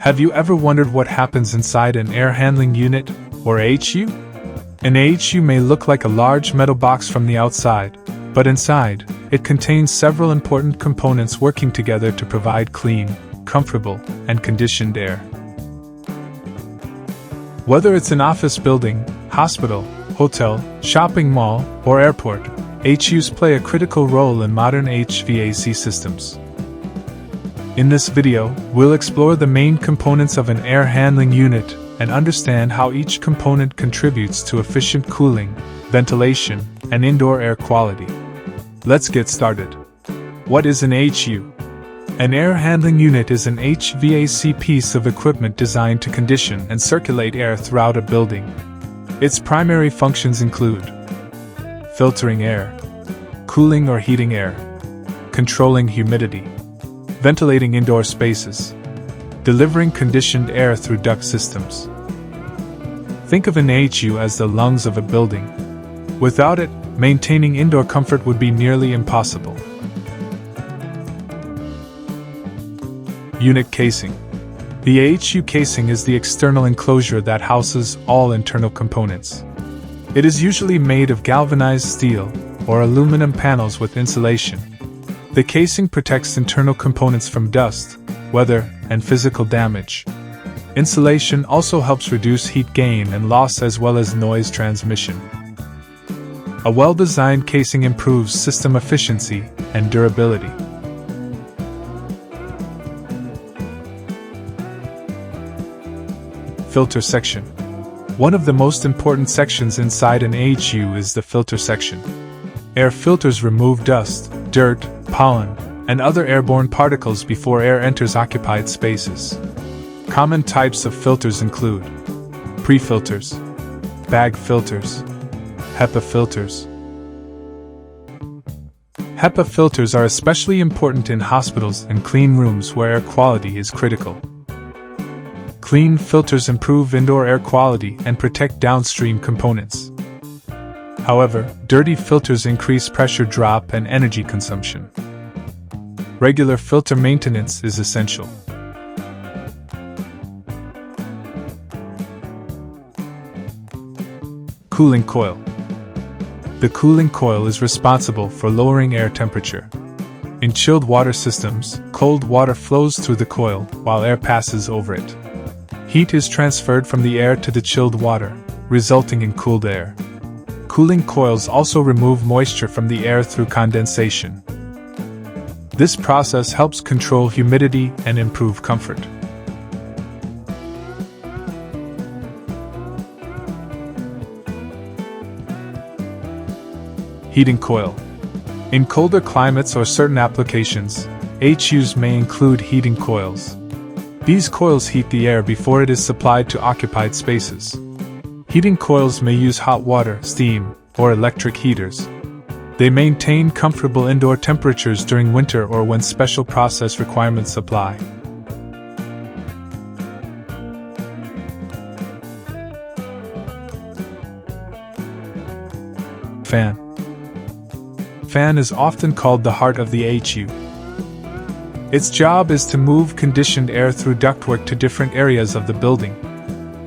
Have you ever wondered what happens inside an air handling unit, or AHU? An AHU may look like a large metal box from the outside, but inside, it contains several important components working together to provide clean, comfortable, and conditioned air. Whether it's an office building, hospital, hotel, shopping mall, or airport, AHUs play a critical role in modern HVAC systems. In this video, we'll explore the main components of an air handling unit and understand how each component contributes to efficient cooling, ventilation, and indoor air quality. Let's get started. What is an AHU? An air handling unit is an HVAC piece of equipment designed to condition and circulate air throughout a building. Its primary functions include filtering air, cooling or heating air, controlling humidity, ventilating indoor spaces, delivering conditioned air through duct systems. Think of an AHU as the lungs of a building. Without it, maintaining indoor comfort would be nearly impossible. Unit casing. The AHU casing is the external enclosure that houses all internal components. It is usually made of galvanized steel or aluminum panels with insulation. The casing protects internal components from dust, weather, and physical damage. Insulation also helps reduce heat gain and loss as well as noise transmission. A well-designed casing improves system efficiency and durability. Filter section. One of the most important sections inside an AHU is the filter section. Air filters remove dust, dirt, pollen, and other airborne particles before air enters occupied spaces. Common types of filters include pre-filters, bag filters, HEPA filters. HEPA filters are especially important in hospitals and clean rooms where air quality is critical. Clean filters improve indoor air quality and protect downstream components. However, dirty filters increase pressure drop and energy consumption. Regular filter maintenance is essential. Cooling coil. The cooling coil is responsible for lowering air temperature. In chilled water systems, cold water flows through the coil while air passes over it. Heat is transferred from the air to the chilled water, resulting in cooled air. Cooling coils also remove moisture from the air through condensation. This process helps control humidity and improve comfort. Heating coil. In colder climates or certain applications, AHUs may include heating coils. These coils heat the air before it is supplied to occupied spaces. Heating coils may use hot water, steam, or electric heaters. They maintain comfortable indoor temperatures during winter or when special process requirements apply. Fan. Fan is often called the heart of the AHU. Its job is to move conditioned air through ductwork to different areas of the building.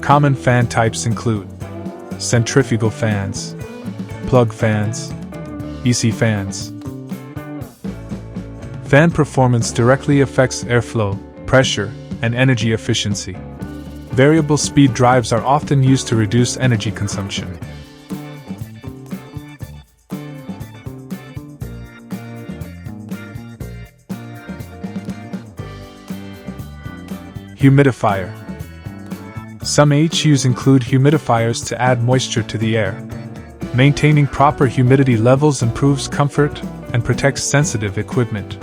Common fan types include centrifugal fans, plug fans, EC fans. Fan performance directly affects airflow, pressure, and energy efficiency. Variable speed drives are often used to reduce energy consumption. Humidifier. Some AHUs include humidifiers to add moisture to the air. Maintaining proper humidity levels improves comfort and protects sensitive equipment.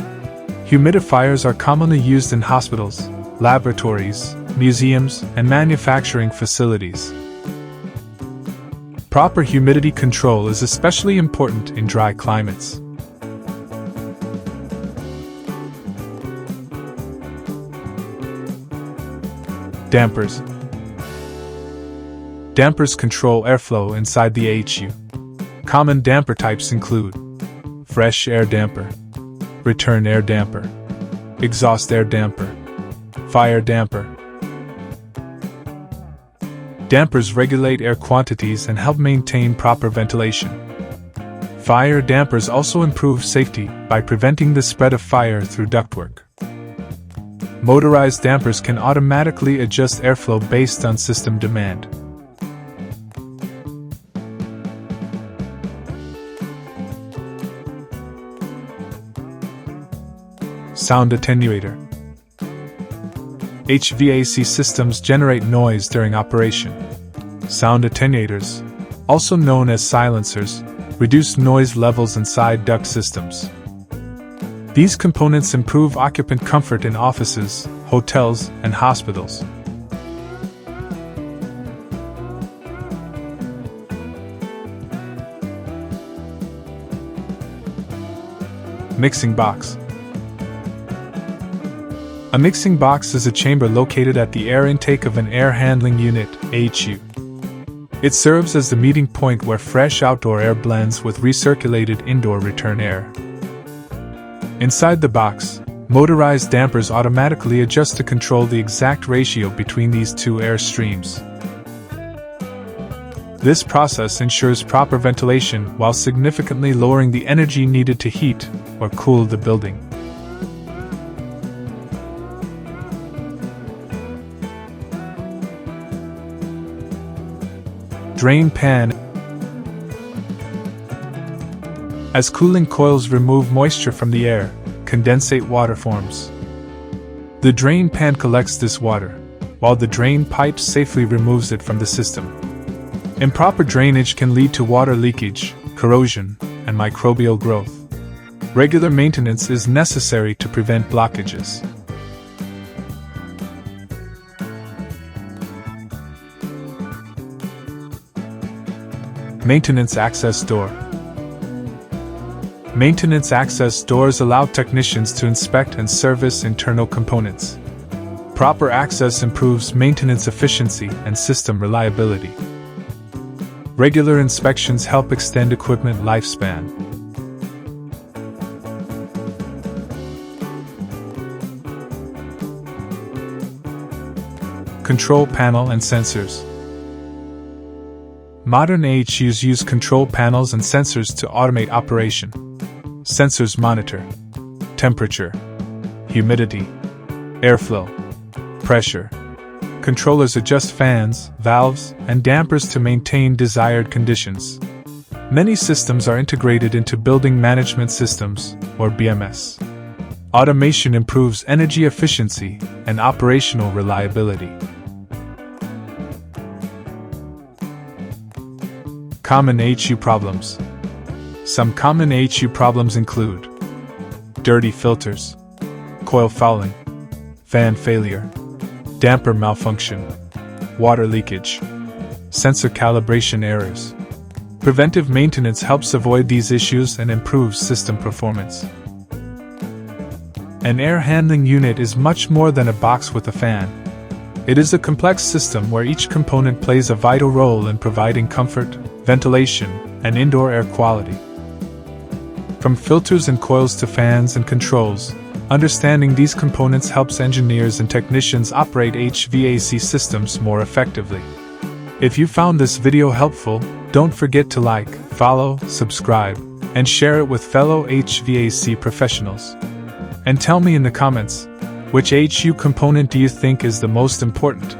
Humidifiers are commonly used in hospitals, laboratories, museums, and manufacturing facilities. Proper humidity control is especially important in dry climates. Dampers. Dampers control airflow inside the AHU. Common damper types include fresh air damper, return air damper, exhaust air damper, fire damper, Dampers regulate air quantities and help maintain proper ventilation. Fire dampers also improve safety by preventing the spread of fire through ductwork. Motorized dampers can automatically adjust airflow based on system demand. Sound attenuator. HVAC systems generate noise during operation. Sound attenuators, also known as silencers, reduce noise levels inside duct systems. These components improve occupant comfort in offices, hotels, and hospitals. Mixing box. A mixing box is a chamber located at the air intake of an air handling unit, AHU. It serves as the meeting point where fresh outdoor air blends with recirculated indoor return air. Inside the box, motorized dampers automatically adjust to control the exact ratio between these two air streams. This process ensures proper ventilation while significantly lowering the energy needed to heat or cool the building. Drain pan. As cooling coils remove moisture from the air, condensate water forms. The drain pan collects this water, while the drain pipe safely removes it from the system. Improper drainage can lead to water leakage, corrosion, and microbial growth. Regular maintenance is necessary to prevent blockages. Maintenance access door. Maintenance access doors allow technicians to inspect and service internal components. Proper access improves maintenance efficiency and system reliability. Regular inspections help extend equipment lifespan. Control panel and sensors. Modern AHUs use control panels and sensors to automate operation. Sensors monitor temperature, humidity, airflow, pressure. Controllers adjust fans, valves, and dampers to maintain desired conditions. Many systems are integrated into building management systems, or BMS. Automation improves energy efficiency and operational reliability. Common AHU problems. Some common AHU problems include dirty filters, coil fouling, fan failure, damper malfunction, water leakage, sensor calibration errors. Preventive maintenance helps avoid these issues and improves system performance. An air handling unit is much more than a box with a fan. It is a complex system where each component plays a vital role in providing comfort, ventilation, and indoor air quality. From filters and coils to fans and controls, understanding these components helps engineers and technicians operate HVAC systems more effectively. If you found this video helpful, don't forget to like, follow, subscribe, and share it with fellow HVAC professionals. And tell me in the comments, which AHU component do you think is the most important?